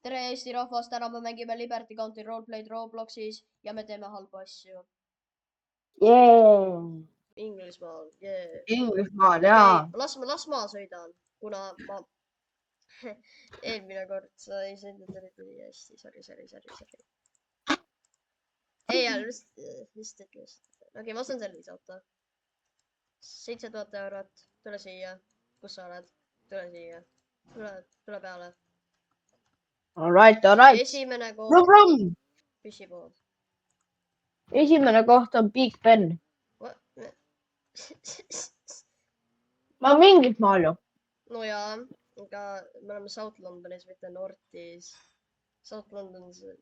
tere Eesti rahvas, täna me mängime Liberty County roleplay'd Robloxis ja me teeme halbu asju. Inglismaal, Inglismaal, jaa. Las ma sõidan, kuna ma eelmine kord sa ei sõitnud eriti hästi, sorry. Ei, lihtsalt ütle. Okei, ma saan selle auto. 7000 eurot, tule siia. Kus sa oled? Tule siia. Tule peale. Alright. Esimene koht. Püssipood. Esimene koht on Big Ben. Ma olen Inglismaal ju. No jaa, aga me oleme South Londonis, mitte Northis. South London on see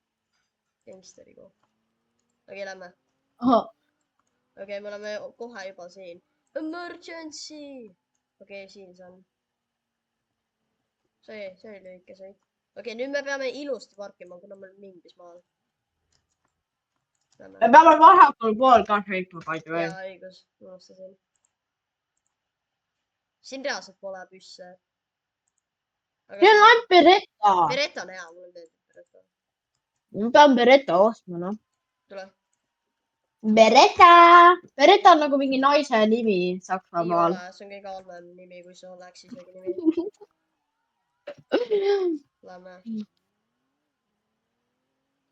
gangsteri koht. Okei, lähme. Okei, me oleme kohe juba siin. Emergency! Okei, siin see on. See oli lühike sõit. Okei, nüüd me peame ilusti parkima, kuna me oleme Inglismaal. Me peame vasakul pool ka sõitma palju. Jaa, õigus, unustasin. Siin reaalselt pole büsse. See on ainult Beretta. Beretta on hea, mulle meeldib Beretta. Ma pean Beretta ostma, noh. Tule. Beretta on nagu mingi naise nimi Saksamaal. Ei ole, see on kõige halvem nimi, kui see oleks isegi nimi. Lähme.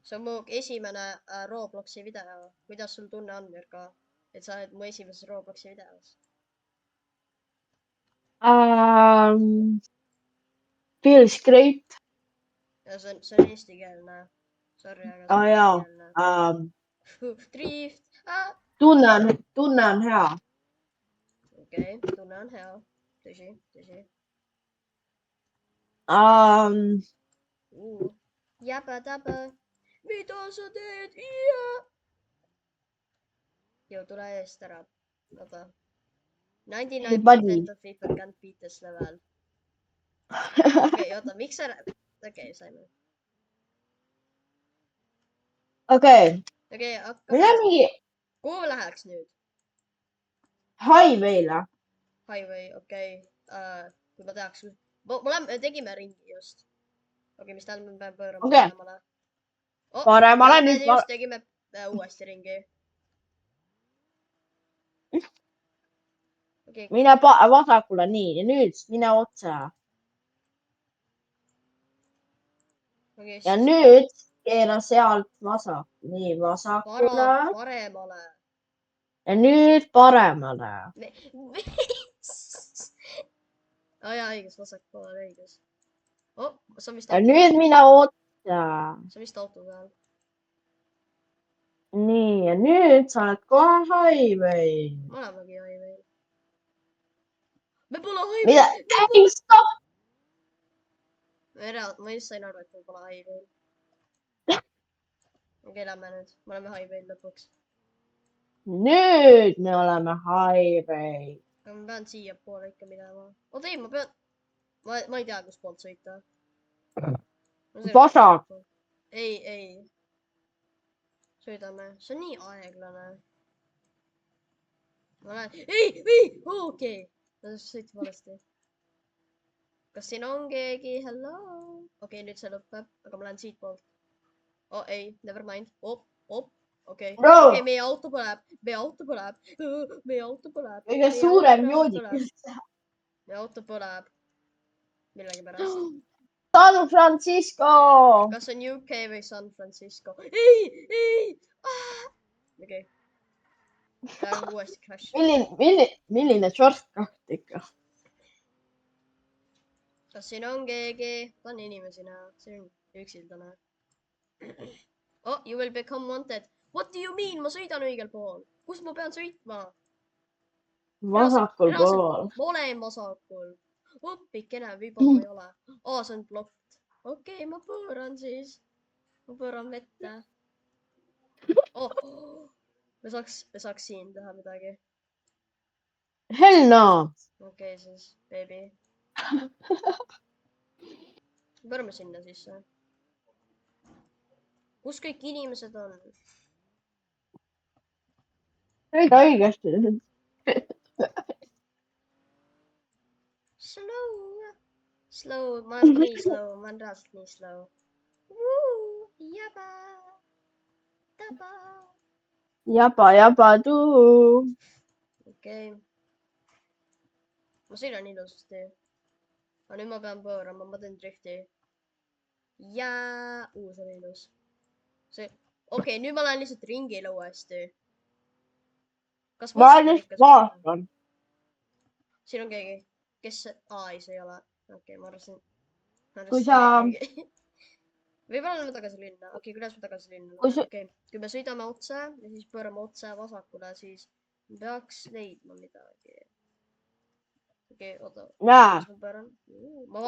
See on mu esimene Robloxi video. Kuidas sul tunne on, Mirka? Et sa oled mu esimeses Robloxi videos? Feels great. Ja see on eestikeelne. Sorry, aga see on eestikeelne. Drift. Tunne on hea. Okei, tunne on hea. Tõsi. Jäba-täba. Mida sa teed? Joo, tule eest ära. Oota. 99% of people can't beat this level. Okei, oota, miks sa... Okei, saime. Okei, hakka. Kuhu läheks nüüd? Highway'le. Highway, okei. Kui ma tehaks... Me tegime ringi just. Okei, mis tähendab, me peame pöörama paremale. Paremale. Me just tegime uuesti ringi. Mine vasakule, nii. Ja nüüd mine otse. Ja nüüd keera sealt vasak. Nii, vasakule. Paremale. Ja nüüd paremale. Jaa, õigus, vasak poole, õigus. Ja nüüd mine otse. See on vist auto peal. Nii, ja nüüd sa oled kohe highway. Ma olemegi highway. Me pole highway. Ei, stopp! Ma just sain aru, et me pole highway. Okei, lähme nüüd. Me oleme highway lõpuks. Nüüd me oleme highway. Ma pean siia poole ikka minema. Oota, ei, ma pean... Ma ei tea, kus poolt sõita. Vasak. Ei. Sõidame. See on nii aeglane. Ma lähen... Ei! Okei. Ma sõitin valesti. Kas siin on keegi? Hello? Okei, nüüd see lõpeb. Aga ma lähen siit poolt. Ei. Never mind. Okei. Meie auto põleb. Kõige suurem joodik üldse. Meie auto põleb. Millegi pärast. San Francisco! Kas on UK või San Francisco? Ei! Okei. Lähen uuesti crash. Milline shortcut ikka? Kas siin on keegi? Ta on inimesi näha. See on üksildane. You will become wanted. What do you mean? Ma sõidan õigel pool. Kus ma pean sõitma? Vasakul pool. Ma olen vasakul. Oppikene, võib-olla ei ole. See on plokk. Okei, ma pööran siis. Ma pööran vette. Me saaks siin teha midagi. Hell no! Okei, siis, baby. Pöörame sinna sisse. Kus kõik inimesed on? Sõida õigesti. Slow. Ma olen nii slow. Ma olen reaalselt nii slow. Jaba. Taba. Jaba tuu. Okei. No siin on ilusasti. Aga nüüd ma pean pöörama, ma teen drifti. Ja see on ilus. Okei, nüüd ma lähen lihtsalt ringile uuesti. Kas Ma Moskva just ikka vaatan. siin on keegi, kes, ei, see ei ole. Okei, ma arvasin. Kui sa- võib-olla lähme tagasi linna. Okei, kuidas me tagasi linna Kui läheme? sa- Okei, kui me sõidame otse ja siis pöörame otse vasakule, siis peaks leidma midagi. Okei, oota. Näe, Kas ma pööran?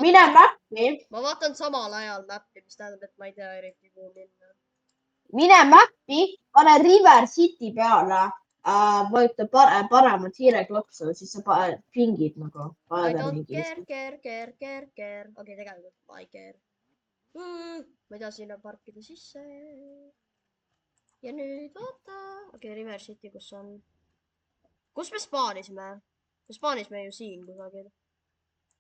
mine mäppi. Ma vaatan samal ajal mäppi, mis tähendab, et ma ei tea eriti kuhu minna. Mine mäppi, pane River City peale. Vajuta paremat hiireklopsu, siis sa pingid nagu. I don't care. Okei, tegelikult ma ei care. Ma ei taha sinna parkida sisse. Ja nüüd vaata. Okei, River City, kus on? Kus me spaanisime? Me spaanisime ju siin kusagil.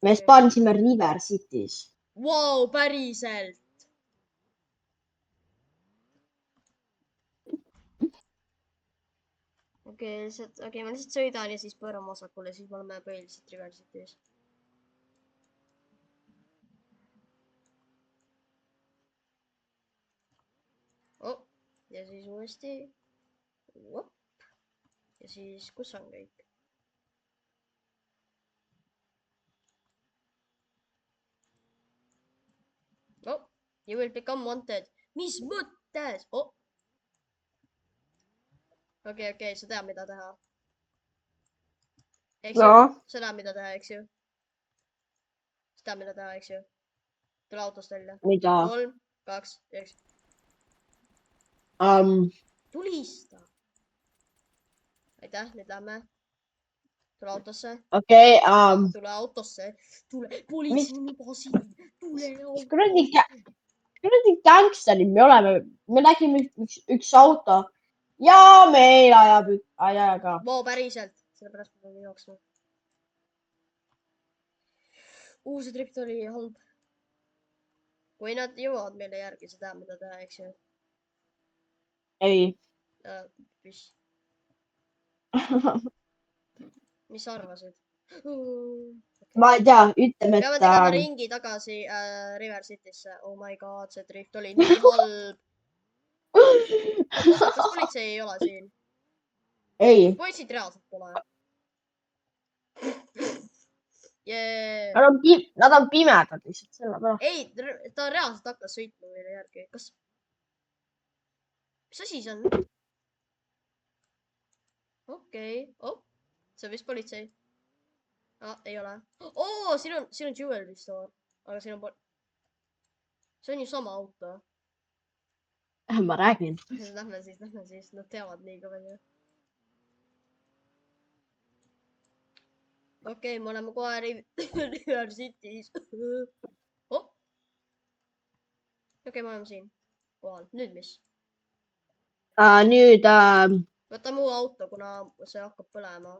Me spaanisime River City's. Vau, päriselt. Okei, ma lihtsalt sõidan ja siis pööran vasakule, siis me oleme põhiliselt River City's. Ja siis uuesti. Ja siis, kus on kõik? You will become wanted. Mis mõttes? Okei, sa tead, mida teha. Eks ju? Sa tead, mida teha, eks ju? Sa tead, mida teha, eks ju? Tule autost välja. Mida? 3, 2, 1. Tulista. Aitäh, nüüd lähme. Tule autosse. Okei. Tule autosse. Tule, politsei on juba siin. Tule autosse. Kuradi gangsterid me oleme. Me nägime üks auto ja meil ajab ka. Vau, päriselt. Sellepärast ma pean jooksma. See drift oli halb. Kui nad jõuavad meile järgi, sa tead, mida teha, eks ju? Ei. Mis sa arvasid? Ma ei tea, ütleme, peame tegema ringi tagasi River City'sse. Oh my god, see drift oli nii halb. Oota, kas politsei ei ole siin? Ei. Politseid reaalselt pole. Nad on pimedad lihtsalt sellepärast. Ei, ta reaalselt hakkas sõitma meile järgi. Mis asi see on? Okei. See on vist politsei. Ei ole. Siin on jewelry store. Aga siin on see on ju sama auto. Ma räägin. Lähme siis. Nad teavad nii ka palju. Okei, me oleme kohe River City's. Okei, me oleme siin kohal. Nüüd mis? Nüüd. Võtame uue auto, kuna see hakkab põlema.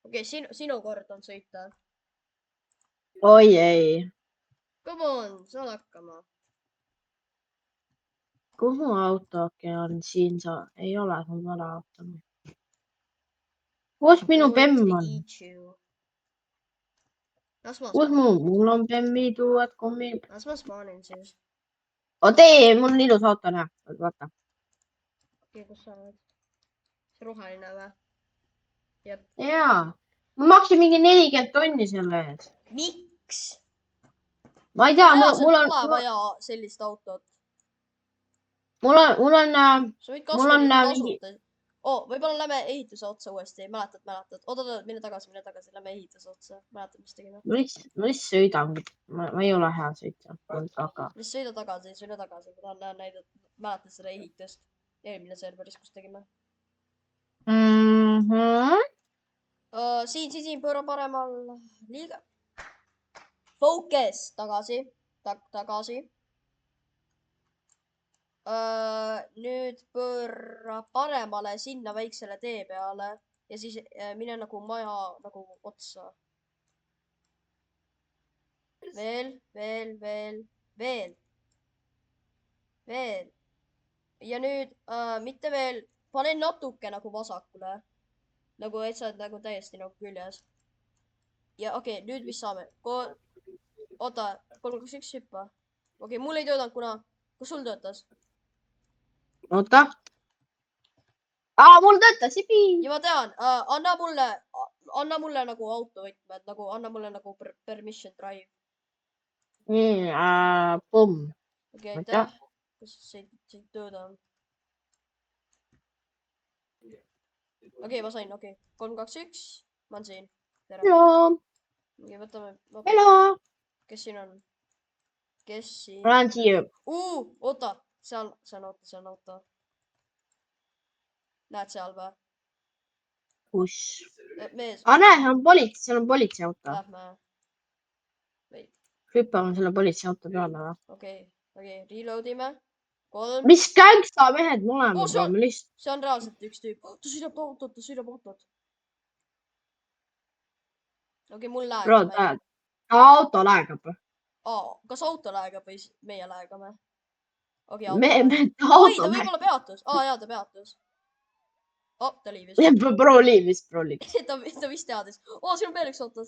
Okei, sinu kord on sõita. Oi ei. Come on, saad hakkama. Kuhu auto on siin? Ei ole mul vale auto. Kus minu bemm on? Kus mul on bemmi tuued kommid? Las ma spaanin siis. Tee, mul on ilus auto näha. Vaata. Okei, kus sa oled? See roheline või? Jep. Jaa. Ma maksin mingi 40 tonni selle eest. Miks? Ma ei tea, mul on vaja sellist autot. Mul on sa võid kasutada. Võib-olla lähme ehituse otsa uuesti. Mäletad. Oota, mine tagasi. Lähme ehituse otsa. Mäletad, mis tegime? Ma lihtsalt sõidan. Ma ei ole hea sõitja. Mis sõida tagasi. Ma tahan näidata. Mäletad seda ehitust? Eelmine serveris, kus tegime. Siin pööra paremal. Liiga. Focus. Tagasi. Nüüd pööra paremale sinna väiksele tee peale ja siis mine nagu maja nagu otsa. Veel. ja nüüd mitte veel, panen natuke nagu vasakule. Nagu, et sa oled nagu täiesti nagu küljes. ja okei, nüüd mis saame? Oota, 3, 2, 1 hüppa. Okei, mul ei töötanud, kuna, kas sul töötas? oota. Mul töötas, jipi. ja ma tean, anna mulle nagu autovõtmed, nagu anna mulle nagu permission drive. Pomm. okei, aitäh. kas see ei tööta? okei, ma sain, okei. 3, 2, 1, ma olen siin. tere. okei, võtame. kes siin on? kes siin? ma lähen siia. oota, seal on auto. näed seal või? kus? mees. näe, seal on politseiauto. Lähme. hüppame selle politseiauto peale või? okei, reload ime. 3. mis gängsta mehed mõlemad on? see on reaalselt üks tüüp. ta sõidab autot. okei, mul läheb. auto läheb. kas auto läheb või meie läheme? okei, auto ta võib-olla peatus. jaa, ta peatus. ta liivis. Pro liivis. ta vist teadis. siin on veel üks auto.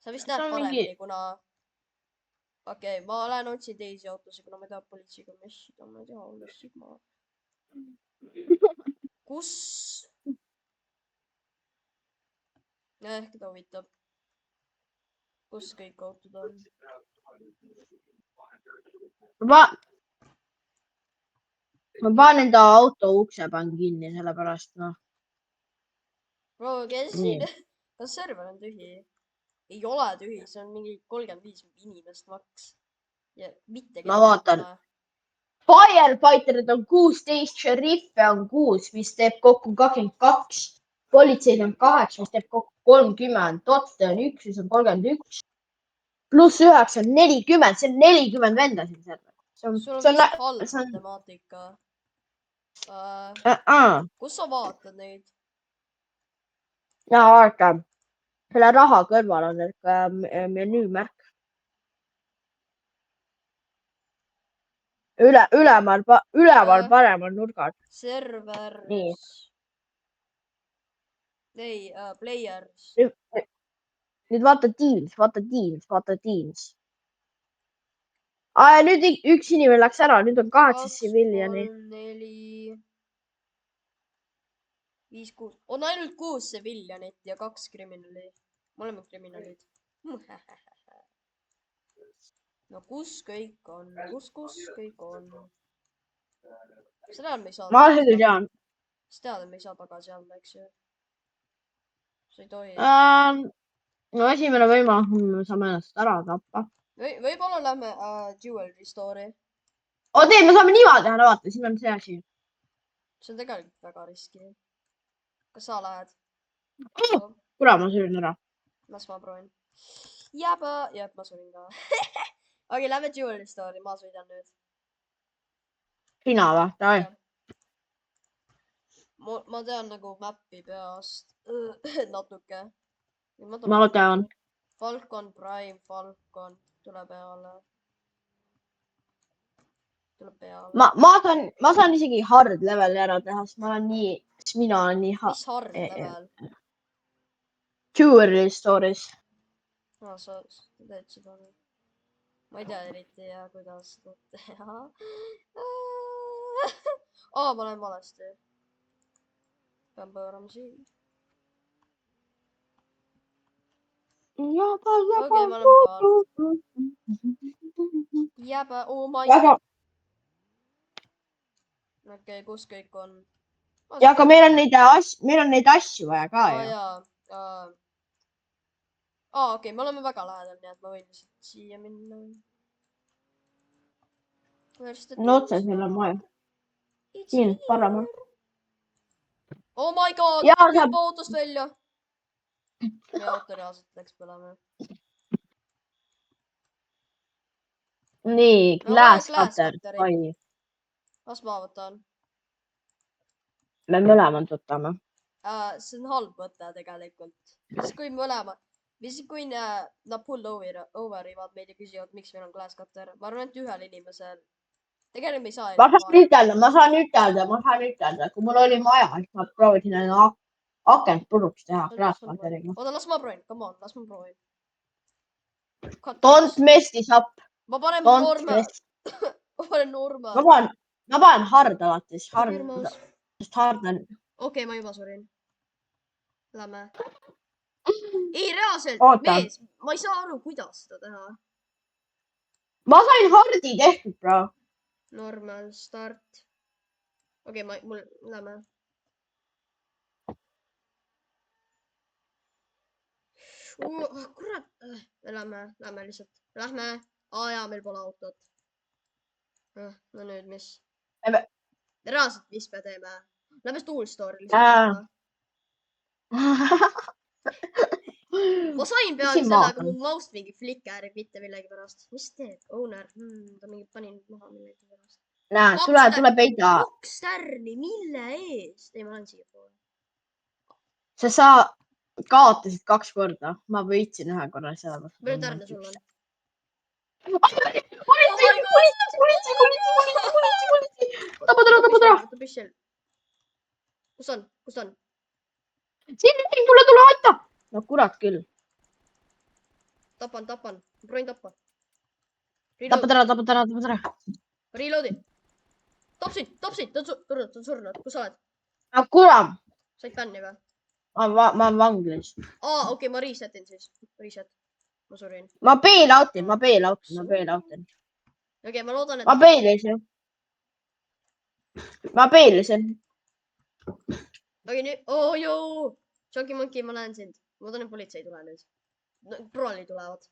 sa vist näed paremini, kuna okei, ma lähen otsin teisi autosid, kuna ma ei taha politseiga messida, ma ei tea, olla sigma. kus? keda huvitab. kus kõik autod on? ma panen enda auto ukse panen kinni, sellepärast noh. kes siin? kas server on tühi? ei ole tühi, see on mingi 35 inimest maks. ja mitte. ma vaatan. Firefighterid on 16, šeriffe on 6, mis teeb kokku 22. politseid on 8, mis teeb kokku 30. Totte on 1, mis on 31. pluss 9 on 40, see on 40 venda siin server. sul on vist halb matemaatika. kus sa vaatad neid? vaata. selle raha kõrval on menüümärk. üleval paremal nurgal. server. ei, players. nüüd vaata Teams. nüüd üks inimene läks ära, nüüd on 8 tsiviiliani. 2, 3, 4, 5, 6. on ainult 6 tsiviilianit ja 2 kriminali. mõlemad kriminalid. no kus kõik on? kus kõik on? seda me ei saa. ma seda tean. sa tead, et me ei saa tagasi anda, eks ju? sa ei tohi. no esimene võimalus, me saame ennast ära tappa. võib-olla lähme Jewelry Store'i. ei, me saame niimoodi teha, vaata, siin on see asi. see on tegelikult väga riski. kas sa lähed? kurat, ma söön ära. las ma proovin. jah, ma surin ka. okei, lähme Jewelry Store'i, ma sõidan nüüd. sina või? Davai. ma tean nagu map'i peast natuke. ma tean. Falcon Prime, Falcon tuleb peale. ma saan isegi hard level'i ära teha, sest mina olen nii mis hard level? Jewelry Store'is. sa teed seda. ma ei tea eriti ja kuidas seda teha. ma olen valesti. pean pöörama siin. okei, ma olen kohal. jääb, oh my god. okei, kus kõik on? ja aga meil on neid asju vaja ka ju. okei, me oleme väga lähedal, nii et ma võin lihtsalt siia minna. no otse selle maja. siin paremal. oh my god, hüppa autost välja. meie auto reaalselt läks põlema. nii, glass cutter. las ma võtan. me mõlemad võtame. see on halb mõte tegelikult. siis kui mõlemad, mis kui nad pull over ivad meid ja küsivad, miks meil on glass cutter. Ma arvan, et ühel inimesel. Tegelikult me ei saa. ma saan ütelda, kui mul oli maja, siis ma proovisin akent puruks teha glasscutteriga. oota, las ma proovin. Come on, las ma proovin. Don't mess this up. Ma panen Norma. ma panen Norma. Ma panen hard alati, sest hard on. Okei, ma juba surin. Lähme. Ei, reaalselt, mees, ma ei saa aru, kuidas seda teha. Ma sain hardi tehtud, bro. Normal, start. Okei, lähme. Kurat, lähme lihtsalt. Lähme. Jaa, meil pole autot. No nüüd, mis? Reaalselt, mis me teeme? Lähme Tool Store'i lihtsalt. Ma sain peale sellega mu mouse mingi flickerib mitte millegi pärast. Mis teed? Owner. Ta mingi panin maha millegi pärast. Näe, tule peida. 2 tärni, mille eest? Ei, ma lähen siia poole. Sa kaotasid 2 korda. Ma võitsin 1 korra seal. Palju tärne sul on? Politsei. Tapa. Kus on? Siin, tule, aita. No kurat küll. Tapan. Proovin tappa. Tapa tara. Reload'i. Topsid. Ta on surnud. Kus sa oled? Kuram. Said bänni või? Ma olen vanglis. Okei, ma resetin siis. Ma surin. Ma bail-outin. Okei, ma loodan, et... Ma bailisin. Okei, nüüd... joo! Chunky Monkey, ma näen sind. Ma loodan, et politsei ei tule nüüd. Prolli tulevad.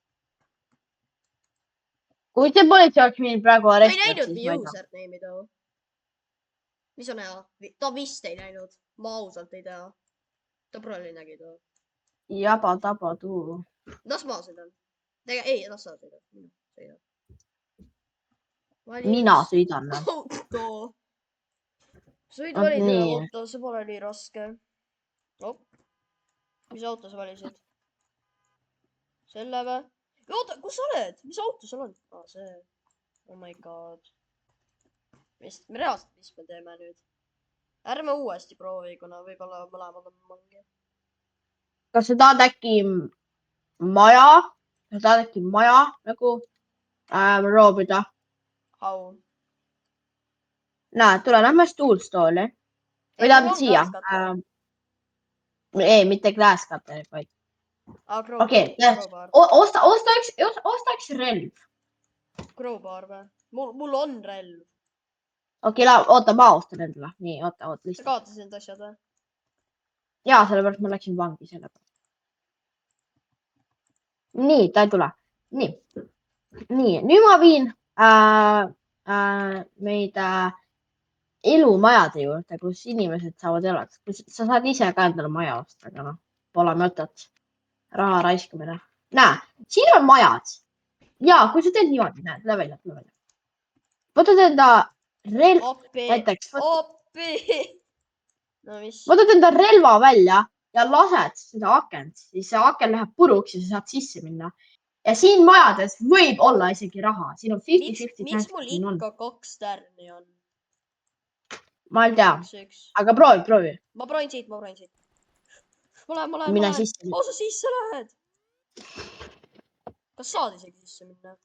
Kui see politsei oleks mind praegu Ma ei arestinud, näinud siis nii username'i too. Mis on hea? Ta vist ei näinud. Ma ausalt ei tea. Ta prolli nägi too. Jaba-taba tuu. Las ma sõidan. Ei, las sa sõidad. Mina sõidan. Auto. Sõid valida auto, see pole nii raske. Mis auto sa valisid? Selle või? Oota, kus sa oled? Mis auto sul on? See. Oh my god. Me reaalselt, mis me teeme nüüd? Ärme uuesti proovi, kuna võib-olla mõlemad on mangi. Kas sa tahad äkki maja nagu roobida? How? Näe, tule, lähme Tool Store'i. Või lähme siia. Ei, mitte glass cutter, vaid. Okei, ostaks relv. Crowbar või? Mul on relv. Okei, oota, ma ostan endale. Nii, oota, lihtsalt. Sa kaotasid need asjad või? Jaa, sellepärast ma läksin vangi sellepärast. Nii, ta ei tule. Nii, nüüd ma viin meid elumajade juurde, kus inimesed saavad elada. Sa saad ise ka endale maja osta, aga noh, pole mõtet. Raha raiskamine. Näe, siin on majad. Ja, kui sa teed niimoodi, näed, tule välja. Võtad enda relv, näiteks. Võtad enda relva välja ja lased seda akent, siis see aken läheb puruks ja sa saad sisse minna. Ja siin majades võib olla isegi raha. Siin on 50-50. Miks mul ikka 2 tärni on? Ma ei tea, aga proovi. Ma proovin siit. Ma lähen. Mine sisse. Sa sisse lähed. Kas saad isegi sisse minna?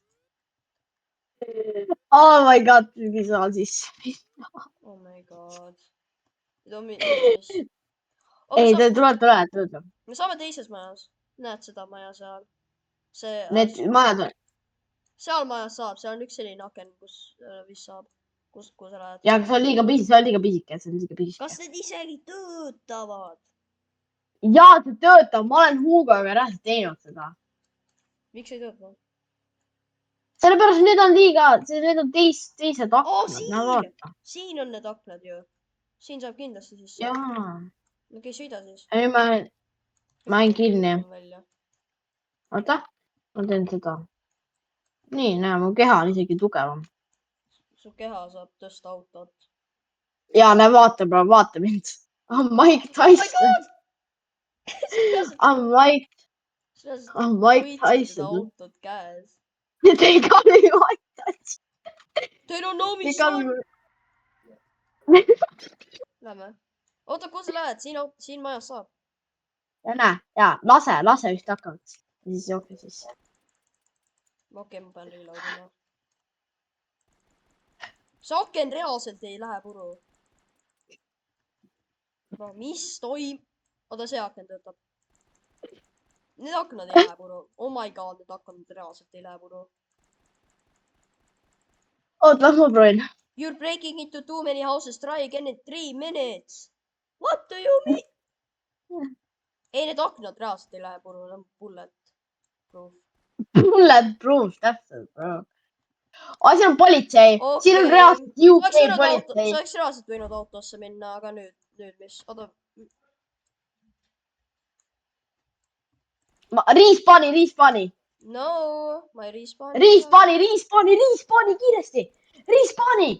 Oh my god, mingi saan sisse minna. Oh my god. Ei, tule. Me saame teises majas. Näed seda maja seal? Need majad on. Seal majas saab, seal on üks selline aken, kus vist saab. Kus sa lähed? Ja, see on liiga pisike. Kas need isegi töötavad? Jaa, see töötab. Ma olen Hugoga reaalselt teinud seda. Miks ei tööta? Sellepärast need on teised aknad. Siin on need aknad ju. Siin saab kindlasti sisse. Jaa. Okei, sõida siis. Ei, ma olen kinni. Oota, ma teen seda. Nii, näe, mu keha on isegi tugevam. Su keha saab tõsta autot. Jaa, näe, vaata mind. I'm Mike Tyson. I'm Mike. Mike Tyson. autot käes. They call me Mike Tyson. Teil on no They call mission. me... Lähme. Oota, kuhu sa lähed? Siin majas saab. ja näe, ja lase vist hakkavad. Ja siis jookse sisse. Okei, ma pean reloadima. see aken reaalselt ei lähe puru. no mis toim-? oota, see aken töötab. Need aknad ei lähe puru. Oh my god, need aknad reaalselt ei lähe puru. oot, las ma proovin. You are breaking into too many houses. Try again in 3 minutes. What do you mean? ei, need aknad reaalselt ei lähe puru. Need on bullet proof. Bulletproof, täpselt, bro. Siin on politsei. Siin on reaalselt UK politsei. sa oleks reaalselt võinud autosse minna, aga nüüd mis? oota. Respawni. No, ma ei respawni. Respawni kiiresti. Respawni.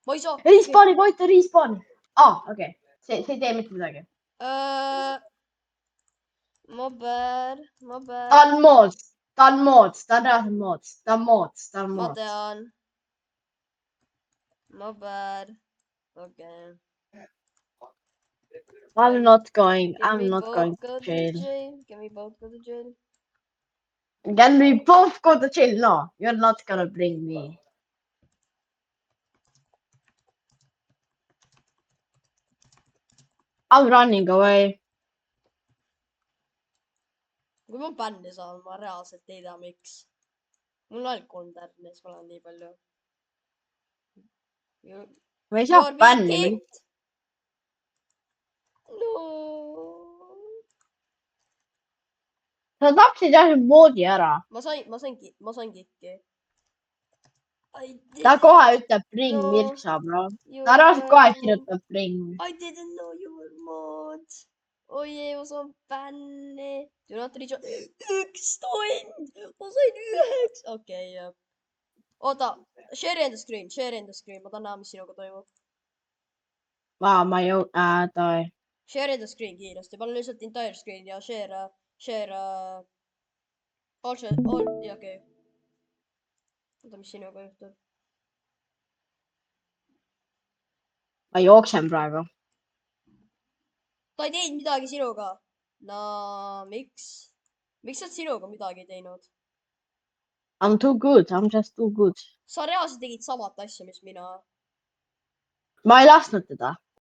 ma ei saa. Respawni, Koit on respawni. Okei. See ei tee mitte midagi. Ma bad. Ta on mods. Ta on reaalselt mods. ma tean. Ma bad. okei. I'm not going Can we to both go to jail. jail? Can we both go to jail? Can we both go to jail? No, you're not gonna bring me. I'm running away. kui ma bänni saan, ma reaalselt ei tea, miks. mul on ainult 3 tärni, siis ma olen nii palju. Ma ei saa bänni. No. Sa tapsid jah moodi ära. ma sain kikki. Ta kohe ütleb bring Mirksa, bro. Ta reaalselt kohe kirjutab bring. I didn't know you were mod. oi ei, ma saan bänni. Do not rejoin. 1 tund. ma sain 9. okei, jah. oota, share in the screen. ma tahan näha, mis sinuga toimub. ma ei jõua, Share in the screen kiiresti. pane lihtsalt entire screen ja share. okei. oota, mis sinuga juhtub? ma jooksen praegu. ta ei teinud midagi sinuga. no miks? miks sa sinuga midagi ei teinud? I'm too good, I'm just too good. sa reaalselt tegid samat asja, mis mina. ma ei lasknud teda.